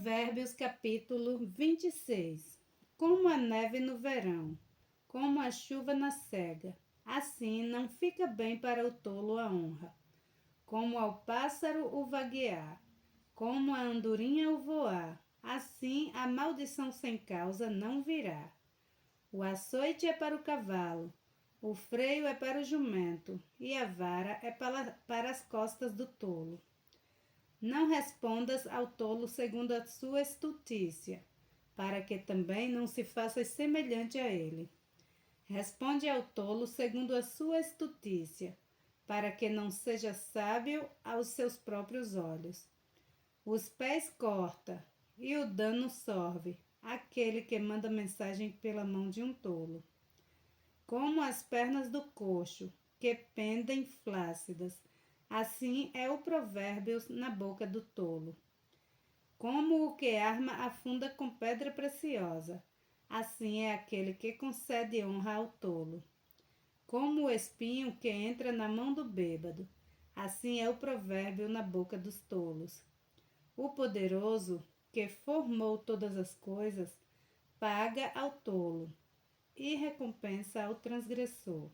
Provérbios capítulo 26. Como a neve no verão, como a chuva na cega, assim não fica bem para o tolo a honra. Como ao pássaro o vaguear, como a andorinha o voar, assim a maldição sem causa não virá. O açoite é para o cavalo, o freio é para o jumento, e a vara é para as costas do tolo. Não respondas ao tolo segundo a sua estutícia, para que também não se faça semelhante a ele. Responde ao tolo segundo a sua estutícia, para que não seja sábio aos seus próprios olhos. Os pés corta, e o dano sorve, aquele que manda mensagem pela mão de um tolo. Como as pernas do coxo, que pendem flácidas, assim é o provérbio na boca do tolo. Como o que arma afunda com pedra preciosa, assim é aquele que concede honra ao tolo. Como o espinho que entra na mão do bêbado, assim é o provérbio na boca dos tolos. O poderoso, que formou todas as coisas, paga ao tolo e recompensa ao transgressor.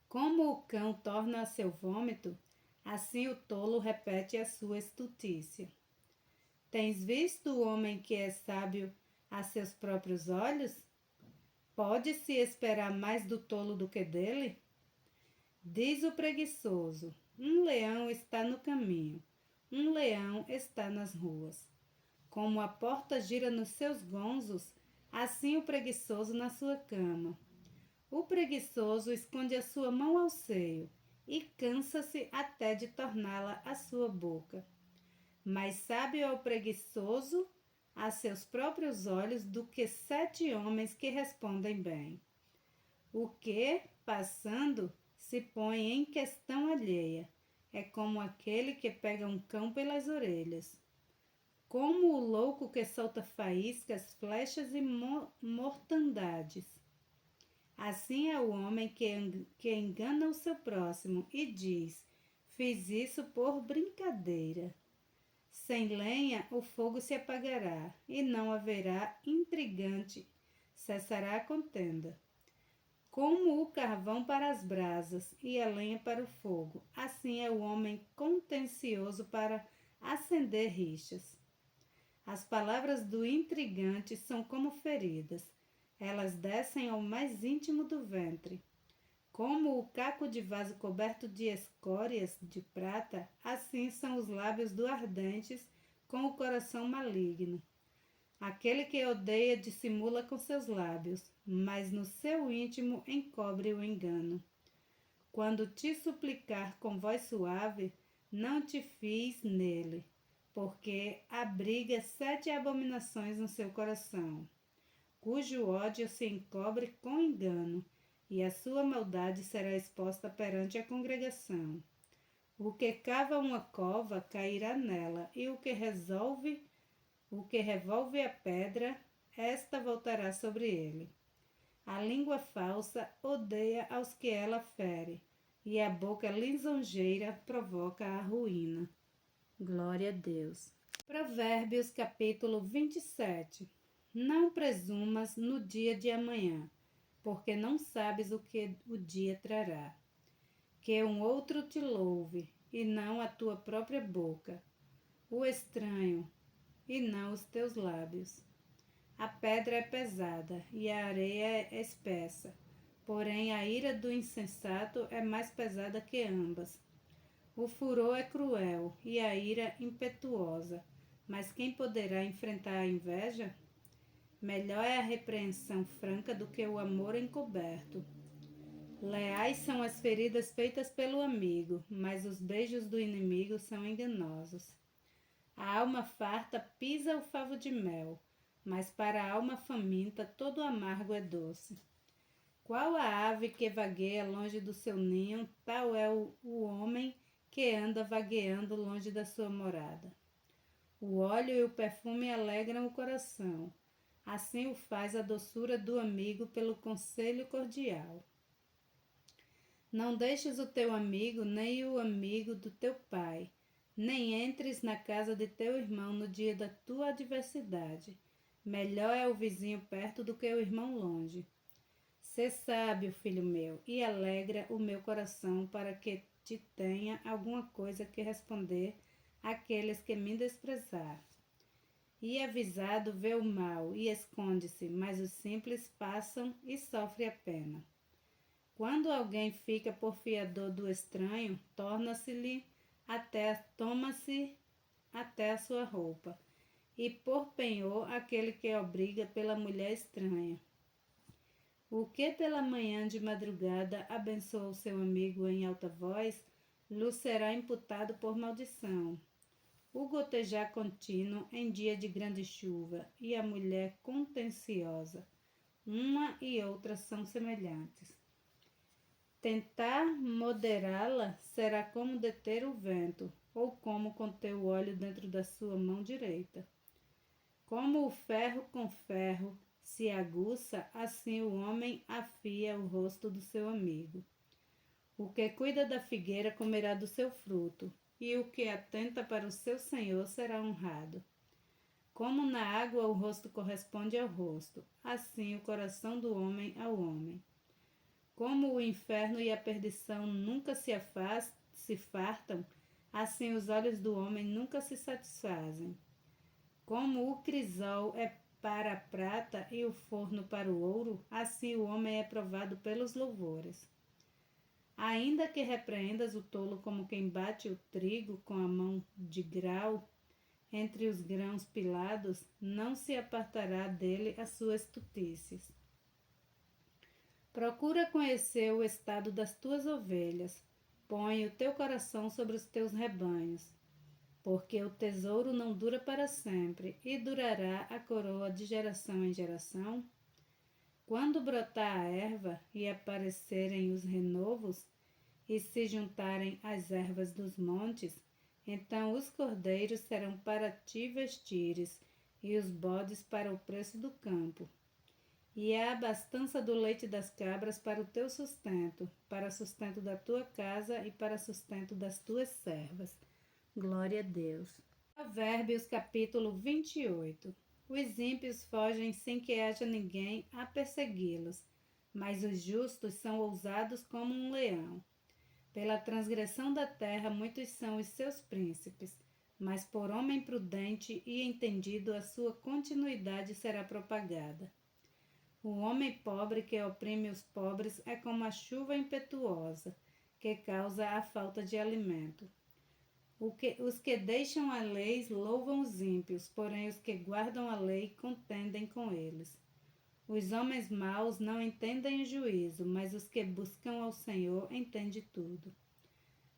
Como o cão torna a seu vômito, assim o tolo repete a sua estutícia. Tens visto o homem que é sábio a seus próprios olhos? Pode-se esperar mais do tolo do que dele? Diz o preguiçoso: um leão está no caminho, um leão está nas ruas. Como a porta gira nos seus gonzos, assim o preguiçoso na sua cama. O preguiçoso esconde a sua mão ao seio e cansa-se até de torná-la à sua boca. Mais sábio é o preguiçoso a seus próprios olhos do que 7 homens que respondem bem. O que, passando, se põe em questão alheia, é como aquele que pega um cão pelas orelhas. Como o louco que solta faíscas, flechas e mortandades. Assim é o homem que engana o seu próximo e diz: fiz isso por brincadeira. Sem lenha o fogo se apagará, e não haverá intrigante, cessará a contenda. Como o carvão para as brasas e a lenha para o fogo, assim é o homem contencioso para acender rixas. As palavras do intrigante são como feridas, elas descem ao mais íntimo do ventre. Como o caco de vaso coberto de escórias de prata, assim são os lábios do ardentes com o coração maligno. Aquele que odeia dissimula com seus lábios, mas no seu íntimo encobre o engano. Quando te suplicar com voz suave, não te fies nele, porque abriga 7 abominações no seu coração, cujo ódio se encobre com engano, e a sua maldade será exposta perante a congregação. O que cava uma cova cairá nela, e o que revolve a pedra, esta voltará sobre ele. A língua falsa odeia aos que ela fere, e a boca lisonjeira provoca a ruína. Glória a Deus. Provérbios capítulo 27. Não presumas no dia de amanhã, porque não sabes o que o dia trará. Que um outro te louve, e não a tua própria boca, o estranho, e não os teus lábios. A pedra é pesada, e a areia é espessa, porém a ira do insensato é mais pesada que ambas. O furor é cruel, e a ira impetuosa, mas quem poderá enfrentar a inveja? Melhor é a repreensão franca do que o amor encoberto. Leais são as feridas feitas pelo amigo, mas os beijos do inimigo são enganosos. A alma farta pisa o favo de mel, mas para a alma faminta todo amargo é doce. Qual a ave que vagueia longe do seu ninho, tal é o homem que anda vagueando longe da sua morada. O óleo e o perfume alegram o coração, assim o faz a doçura do amigo pelo conselho cordial. Não deixes o teu amigo nem o amigo do teu pai, nem entres na casa de teu irmão no dia da tua adversidade. Melhor é o vizinho perto do que o irmão longe. Sê sábio, filho meu, e alegra o meu coração para que te tenha alguma coisa que responder àqueles que me desprezar. E avisado vê o mal e esconde-se, mas os simples passam e sofrem a pena. Quando alguém fica por fiador do estranho, toma-se até a sua roupa, e por penhor aquele que obriga pela mulher estranha. O que pela manhã de madrugada abençoa o seu amigo em alta voz, lhe será imputado por maldição. O gotejar contínuo em dia de grande chuva e a mulher contenciosa, uma e outra são semelhantes. Tentar moderá-la será como deter o vento, ou como conter o óleo dentro da sua mão direita. Como o ferro com ferro se aguça, assim o homem afia o rosto do seu amigo. O que cuida da figueira comerá do seu fruto, e o que atenta para o seu senhor será honrado. Como na água o rosto corresponde ao rosto, assim o coração do homem ao homem. Como o inferno e a perdição nunca se fartam, assim os olhos do homem nunca se satisfazem. Como o crisol é para a prata e o forno para o ouro, assim o homem é provado pelos louvores. Ainda que repreendas o tolo como quem bate o trigo com a mão de grau entre os grãos pilados, não se apartará dele as suas estultícias. Procura conhecer o estado das tuas ovelhas. Põe o teu coração sobre os teus rebanhos, porque o tesouro não dura para sempre, e durará a coroa de geração em geração. Quando brotar a erva e aparecerem os renovos, e se juntarem as ervas dos montes, então os cordeiros serão para ti vestires, e os bodes para o preço do campo. E a abastança do leite das cabras para o teu sustento, para sustento da tua casa e para sustento das tuas servas. Glória a Deus. Provérbios capítulo 28. Os ímpios fogem sem que haja ninguém a persegui-los, mas os justos são ousados como um leão. Pela transgressão da terra muitos são os seus príncipes, mas por homem prudente e entendido a sua continuidade será propagada. O homem pobre que oprime os pobres é como a chuva impetuosa, que causa a falta de alimento. Os que deixam a lei louvam os ímpios, porém os que guardam a lei contendem com eles. Os homens maus não entendem o juízo, mas os que buscam ao Senhor entendem tudo.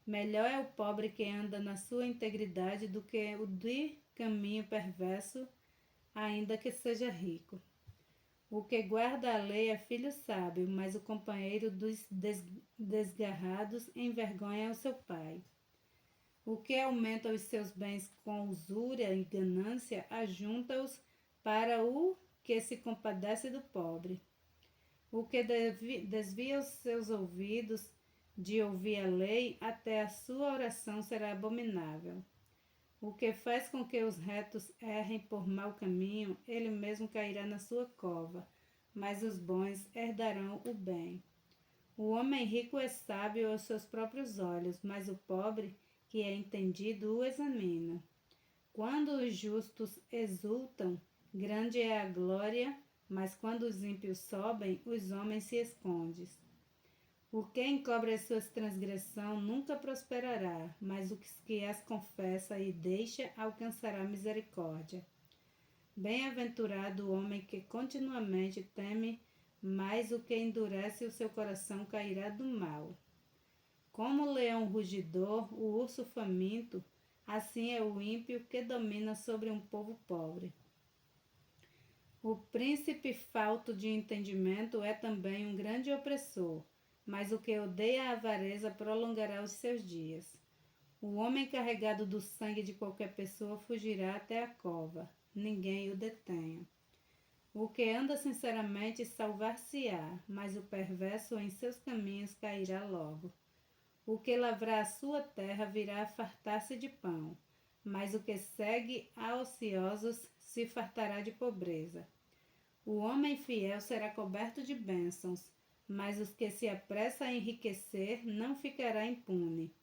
Melhor é o pobre que anda na sua integridade do que o de caminho perverso, ainda que seja rico. O que guarda a lei é filho sábio, mas o companheiro dos desgarrados envergonha o seu pai. O que aumenta os seus bens com usúria e ganância, ajunta-os para o que se compadece do pobre. O que desvia os seus ouvidos de ouvir a lei, até a sua oração será abominável. O que faz com que os retos errem por mau caminho, ele mesmo cairá na sua cova, mas os bons herdarão o bem. O homem rico é sábio aos seus próprios olhos, mas o pobre, que é entendido, o examina. Quando os justos exultam, grande é a glória, mas quando os ímpios sobem, os homens se escondem. O que encobre as suas transgressões nunca prosperará, mas o que as confessa e deixa alcançará misericórdia. Bem-aventurado o homem que continuamente teme, mas o que endurece o seu coração cairá do mal. Como o leão rugidor, o urso faminto, assim é o ímpio que domina sobre um povo pobre. O príncipe falto de entendimento é também um grande opressor, mas o que odeia a avareza prolongará os seus dias. O homem carregado do sangue de qualquer pessoa fugirá até a cova. Ninguém o detenha. O que anda sinceramente salvar-se-á, mas o perverso em seus caminhos cairá logo. O que lavrar a sua terra virá a fartar-se de pão, mas o que segue a ociosos se fartará de pobreza. O homem fiel será coberto de bênçãos, mas os que se apressam a enriquecer não ficará impune.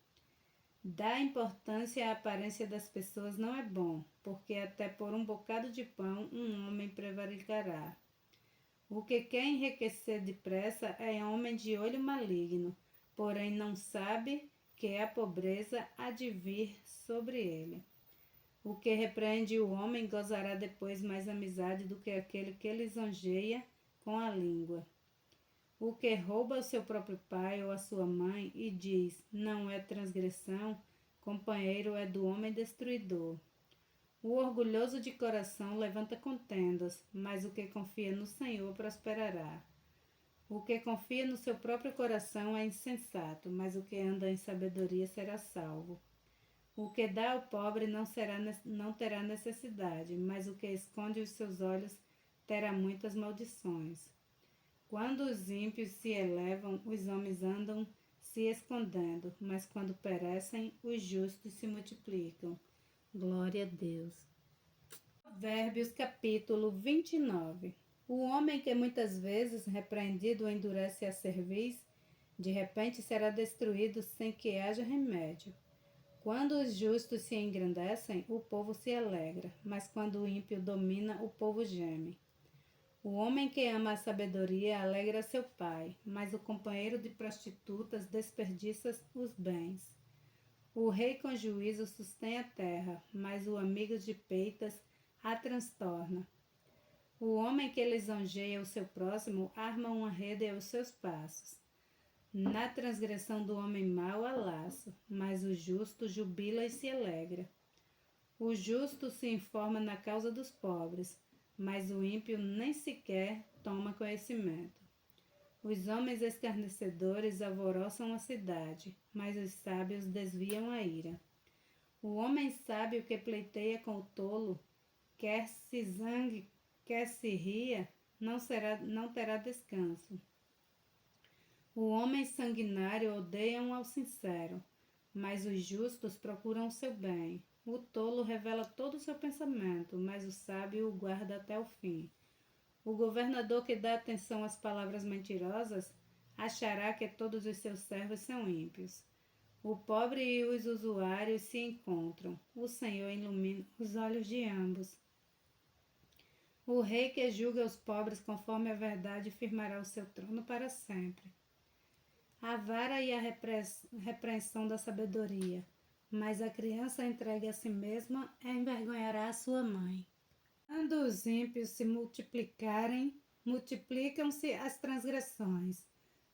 Dar importância à aparência das pessoas não é bom, porque até por um bocado de pão um homem prevaricará. O que quer enriquecer depressa é homem de olho maligno, porém não sabe que a pobreza há de vir sobre ele. O que repreende o homem gozará depois mais amizade do que aquele que lisonjeia com a língua. O que rouba o seu próprio pai ou a sua mãe e diz, não é transgressão, companheiro é do homem destruidor. O orgulhoso de coração levanta contendas, mas o que confia no Senhor prosperará. O que confia no seu próprio coração é insensato, mas o que anda em sabedoria será salvo. O que dá ao pobre não terá necessidade, mas o que esconde os seus olhos terá muitas maldições. Quando os ímpios se elevam, os homens andam se escondendo, mas quando perecem, os justos se multiplicam. Glória a Deus. Provérbios capítulo 29. O homem que muitas vezes repreendido endurece a cerviz, de repente será destruído sem que haja remédio. Quando os justos se engrandecem, o povo se alegra, mas quando o ímpio domina, o povo geme. O homem que ama a sabedoria alegra seu pai, mas o companheiro de prostitutas desperdiça os bens. O rei com juízo sustém a terra, mas o amigo de peitas a transtorna. O homem que lisonjeia o seu próximo arma uma rede aos seus passos. Na transgressão do homem mau há laço, mas o justo jubila e se alegra. O justo se informa na causa dos pobres, mas o ímpio nem sequer toma conhecimento. Os homens escarnecedores alvoroçam a cidade, mas os sábios desviam a ira. O homem sábio que pleiteia com o tolo, quer se zangue, quer se ria, não terá descanso. O homem sanguinário odeia ao sincero, mas os justos procuram o seu bem. O tolo revela todo o seu pensamento, mas o sábio o guarda até o fim. O governador que dá atenção às palavras mentirosas achará que todos os seus servos são ímpios. O pobre e os usuários se encontram. O Senhor ilumina os olhos de ambos. O rei que julga os pobres conforme a verdade firmará o seu trono para sempre. A vara e a repreensão da sabedoria, mas a criança entregue a si mesma envergonhará a sua mãe. Quando os ímpios se multiplicarem, multiplicam-se as transgressões,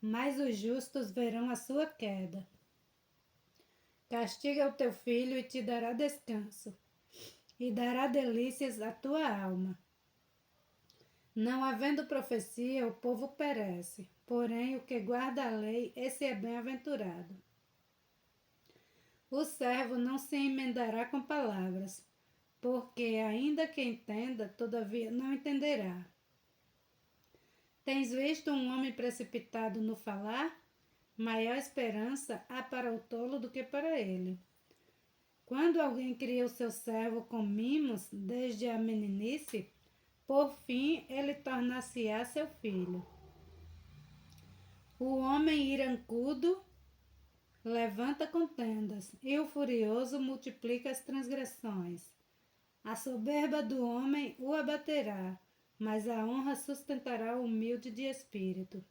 mas os justos verão a sua queda. Castiga o teu filho e te dará descanso, e dará delícias à tua alma. Não havendo profecia, o povo perece, porém o que guarda a lei, esse é bem-aventurado. O servo não se emendará com palavras, porque ainda que entenda, todavia não entenderá. Tens visto um homem precipitado no falar? Maior esperança há para o tolo do que para ele. Quando alguém cria o seu servo com mimos desde a meninice, por fim ele tornar-se-á seu filho. O homem irancudo levanta contendas, e o furioso multiplica as transgressões. A soberba do homem o abaterá, mas a honra sustentará o humilde de espírito.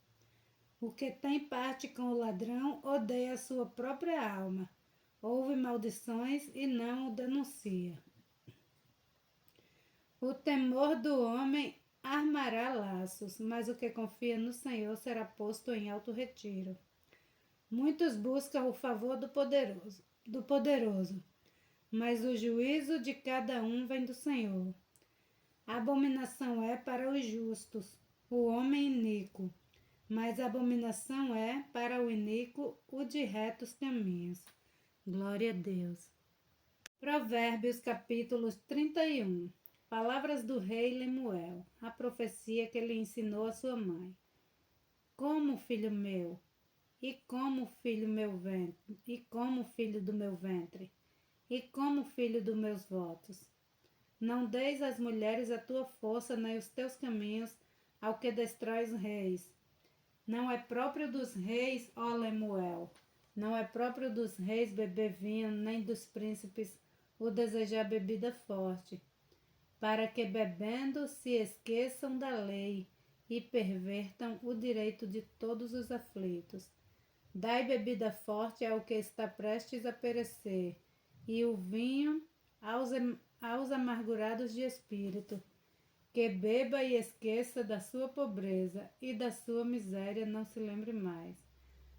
O que tem parte com o ladrão odeia a sua própria alma, ouve maldições e não o denuncia. O temor do homem armará laços, mas o que confia no Senhor será posto em alto retiro. Muitos buscam o favor do poderoso, mas o juízo de cada um vem do Senhor. A abominação é para os justos, o homem iníquo, mas a abominação é para o iníquo o de retos caminhos. Glória a Deus. Provérbios capítulo 31. Palavras do rei Lemuel, a profecia que lhe ensinou a sua mãe. Como, filho meu? e como filho do meu ventre, e como filho dos meus votos. Não deis às mulheres a tua força, nem os teus caminhos ao que destrói os reis. Não é próprio dos reis, ó Lemuel, não é próprio dos reis beber vinho, nem dos príncipes o desejar bebida forte, para que bebendo se esqueçam da lei e pervertam o direito de todos os aflitos. Dai bebida forte ao que está prestes a perecer, e o vinho aos amargurados de espírito, que beba e esqueça da sua pobreza e da sua miséria não se lembre mais.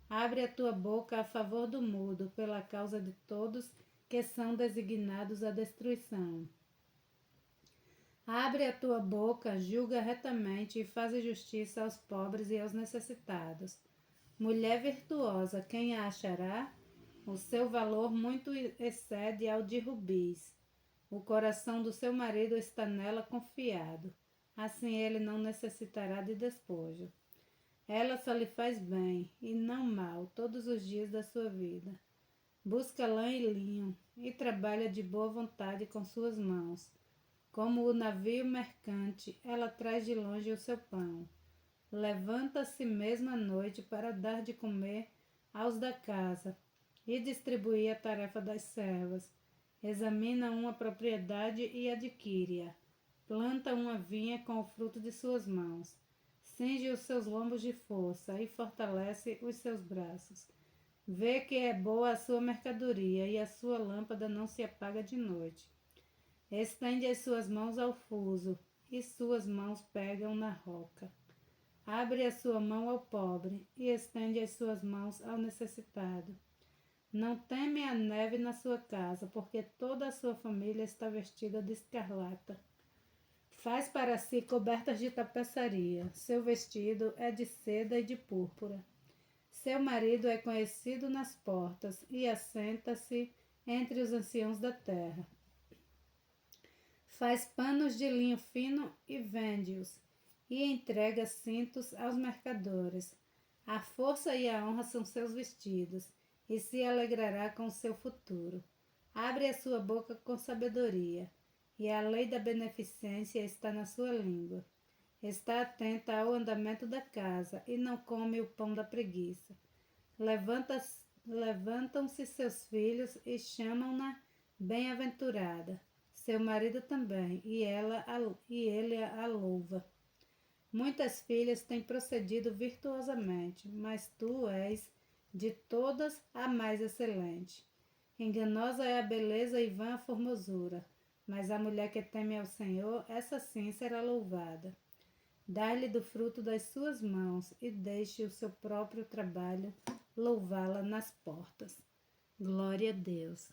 Abre a tua boca a favor do mudo, pela causa de todos que são designados à destruição. Abre a tua boca, julga retamente e faz justiça aos pobres e aos necessitados. Mulher virtuosa, quem a achará? O seu valor muito excede ao de rubis. O coração do seu marido está nela confiado. Assim ele não necessitará de despojo. Ela só lhe faz bem, e não mal, todos os dias da sua vida. Busca lã e linho, e trabalha de boa vontade com suas mãos. Como o navio mercante, ela traz de longe o seu pão. Levanta-se mesmo à noite para dar de comer aos da casa e distribuir a tarefa das servas. Examina uma propriedade e adquire-a. Planta uma vinha com o fruto de suas mãos. Cinge os seus lombos de força e fortalece os seus braços. Vê que é boa a sua mercadoria e a sua lâmpada não se apaga de noite. Estende as suas mãos ao fuso e suas mãos pegam na roca. Abre a sua mão ao pobre e estende as suas mãos ao necessitado. Não teme a neve na sua casa, porque toda a sua família está vestida de escarlata. Faz para si cobertas de tapeçaria. Seu vestido é de seda e de púrpura. Seu marido é conhecido nas portas e assenta-se entre os anciãos da terra. Faz panos de linho fino e vende-os, e entrega cintos aos mercadores. A força e a honra são seus vestidos, e se alegrará com o seu futuro. Abre a sua boca com sabedoria, e a lei da beneficência está na sua língua. Está atenta ao andamento da casa, e não come o pão da preguiça. Levantam-se seus filhos e chamam-na bem-aventurada. Seu marido também, e ele a louva. Muitas filhas têm procedido virtuosamente, mas tu és de todas a mais excelente. Enganosa é a beleza e vã a formosura, mas a mulher que teme ao Senhor, essa sim será louvada. Dá-lhe do fruto das suas mãos e deixe o seu próprio trabalho louvá-la nas portas. Glória a Deus.